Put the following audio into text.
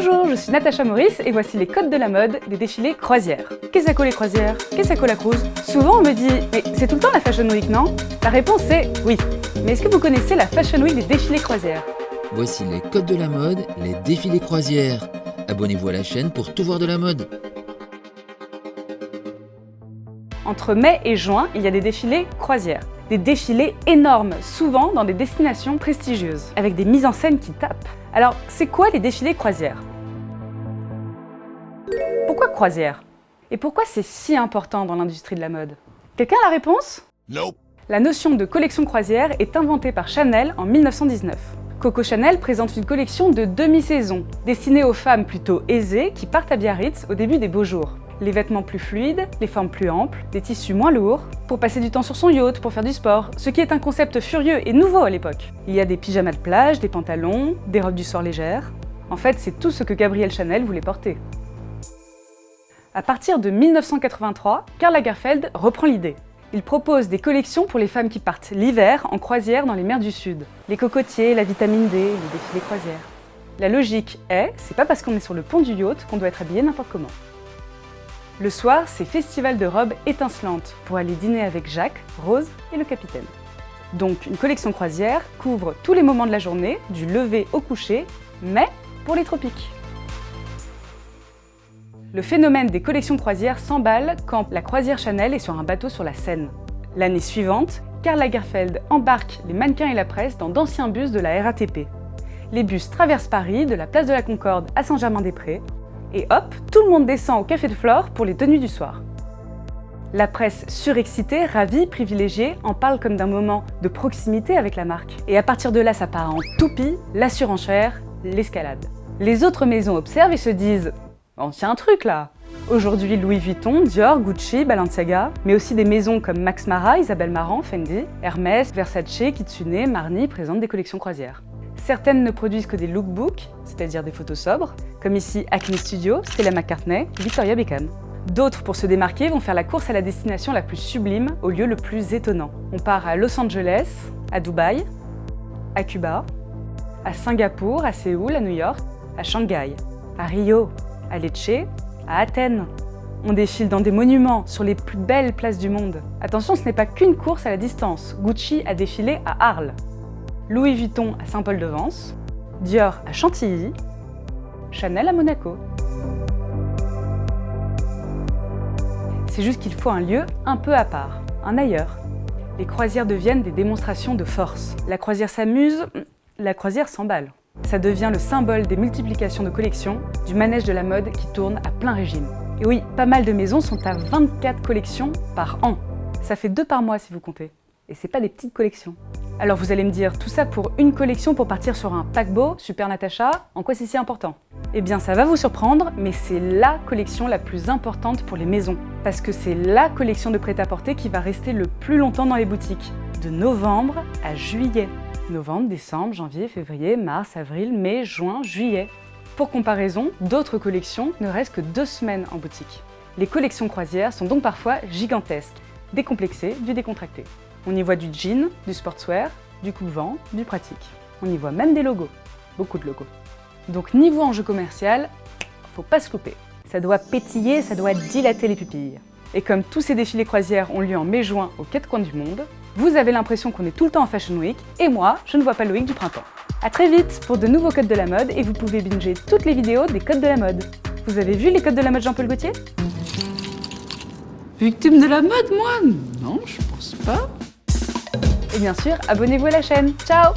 Bonjour, je suis Natacha Maurice et voici les codes de la mode des défilés croisières. Qu'est-ce que ça colle les croisières? Qu'est-ce que ça colle la cruise? Souvent on me dit « mais c'est tout le temps la Fashion Week, non ?» La réponse est oui. Mais est-ce que vous connaissez la Fashion Week des défilés croisières? Voici les codes de la mode, les défilés croisières. Abonnez-vous à la chaîne pour tout voir de la mode. Entre mai et juin, il y a des défilés croisières. Des défilés énormes, souvent dans des destinations prestigieuses, avec des mises en scène qui tapent. Alors, c'est quoi les défilés croisières? Pourquoi croisière? Et pourquoi c'est si important dans l'industrie de la mode? Quelqu'un a la réponse? Nope. La notion de collection croisière est inventée par Chanel en 1919. Coco Chanel présente une collection de demi-saison, destinée aux femmes plutôt aisées qui partent à Biarritz au début des beaux jours. Les vêtements plus fluides, les formes plus amples, des tissus moins lourds, pour passer du temps sur son yacht, pour faire du sport, ce qui est un concept furieux et nouveau à l'époque. Il y a des pyjamas de plage, des pantalons, des robes du soir légères. En fait, c'est tout ce que Gabrielle Chanel voulait porter. À partir de 1983, Karl Lagerfeld reprend l'idée. Il propose des collections pour les femmes qui partent l'hiver en croisière dans les mers du Sud. Les cocotiers, la vitamine D, les défilés croisières. La logique est, c'est pas parce qu'on est sur le pont du yacht qu'on doit être habillé n'importe comment. Le soir, c'est festival de robes étincelantes pour aller dîner avec Jacques, Rose et le capitaine. Donc une collection croisière couvre tous les moments de la journée, du lever au coucher, mais pour les tropiques. Le phénomène des collections croisières s'emballe quand la croisière Chanel est sur un bateau sur la Seine. L'année suivante, Karl Lagerfeld embarque les mannequins et la presse dans d'anciens bus de la RATP. Les bus traversent Paris, de la place de la Concorde à Saint-Germain-des-Prés, et hop, tout le monde descend au Café de Flore pour les tenues du soir. La presse surexcitée, ravie, privilégiée, en parle comme d'un moment de proximité avec la marque. Et à partir de là, ça part en toupie, la surenchère, l'escalade. Les autres maisons observent et se disent « on tient un truc là !» Aujourd'hui, Louis Vuitton, Dior, Gucci, Balenciaga, mais aussi des maisons comme Max Mara, Isabelle Marant, Fendi, Hermès, Versace, Kitsune, Marni présentent des collections croisières. Certaines ne produisent que des lookbooks, c'est-à-dire des photos sobres, comme ici Acne Studio, Stella McCartney, Victoria Beckham. D'autres, pour se démarquer, vont faire la course à la destination la plus sublime, au lieu le plus étonnant. On part à Los Angeles, à Dubaï, à Cuba, à Singapour, à Séoul, à New York, à Shanghai, à Rio, à Lecce, à Athènes. On défile dans des monuments, sur les plus belles places du monde. Attention, ce n'est pas qu'une course à la distance. Gucci a défilé à Arles, Louis Vuitton à Saint-Paul-de-Vence, Dior à Chantilly, Chanel à Monaco. C'est juste qu'il faut un lieu un peu à part, un ailleurs. Les croisières deviennent des démonstrations de force. La croisière s'amuse, la croisière s'emballe. Ça devient le symbole des multiplications de collections, du manège de la mode qui tourne à plein régime. Et oui, pas mal de maisons sont à 24 collections par an. Ça fait 2 par mois si vous comptez. Et c'est pas des petites collections. Alors vous allez me dire, tout ça pour une collection pour partir sur un paquebot, super Natacha, en quoi c'est si important? Eh bien ça va vous surprendre, mais c'est la collection la plus importante pour les maisons. Parce que c'est la collection de prêt-à-porter qui va rester le plus longtemps dans les boutiques, de novembre à juillet. Novembre, décembre, janvier, février, mars, avril, mai, juin, juillet. Pour comparaison, d'autres collections ne restent que 2 semaines en boutique. Les collections croisières sont donc parfois gigantesques, décomplexées du décontracté. On y voit du jean, du sportswear, du coupe-vent, du pratique. On y voit même des logos. Beaucoup de logos. Donc niveau enjeu commercial, faut pas se louper. Ça doit pétiller, ça doit dilater les pupilles. Et comme tous ces défilés croisières ont lieu en mai-juin aux 4 coins du monde, vous avez l'impression qu'on est tout le temps en Fashion Week, et moi, je ne vois pas le week du printemps. A très vite pour de nouveaux codes de la mode, et vous pouvez binger toutes les vidéos des codes de la mode. Vous avez vu les codes de la mode Jean-Paul Gaultier? Victime de la mode, moi? Non, je pense pas. Et bien sûr, abonnez-vous à la chaîne. Ciao!